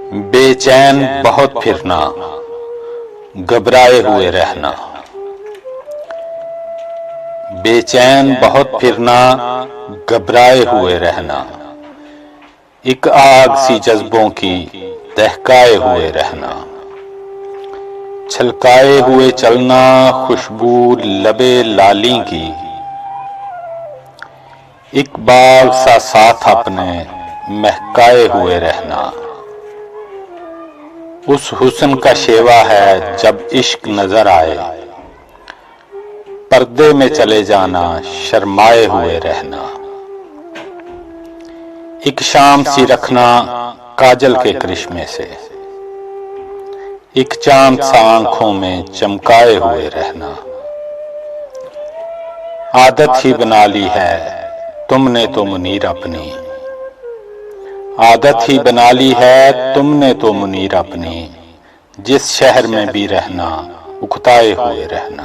बेचैन बहुत फिरना, घबराए हुए रहना। बेचैन बहुत फिरना, घबराए हुए रहना। एक आग सी जज्बों की दहकाए हुए रहना। छलकाए हुए चलना, खुशबू लबे लाली की। एक बाग सा साथ अपने महकाए हुए रहना। उस हुस्न का शेवा है जब इश्क नजर आए, पर्दे में चले जाना, शर्माए हुए रहना। एक शाम सी रखना काजल के करिश्मे से, एक चांद सा आंखों में चमकाए हुए रहना। आदत ही बना ली है तुमने तो मुनीर अपनी, आदत ही बना ली है तुमने तो मुनीर अपनी। जिस शहर में भी रहना, उकताए हुए रहना।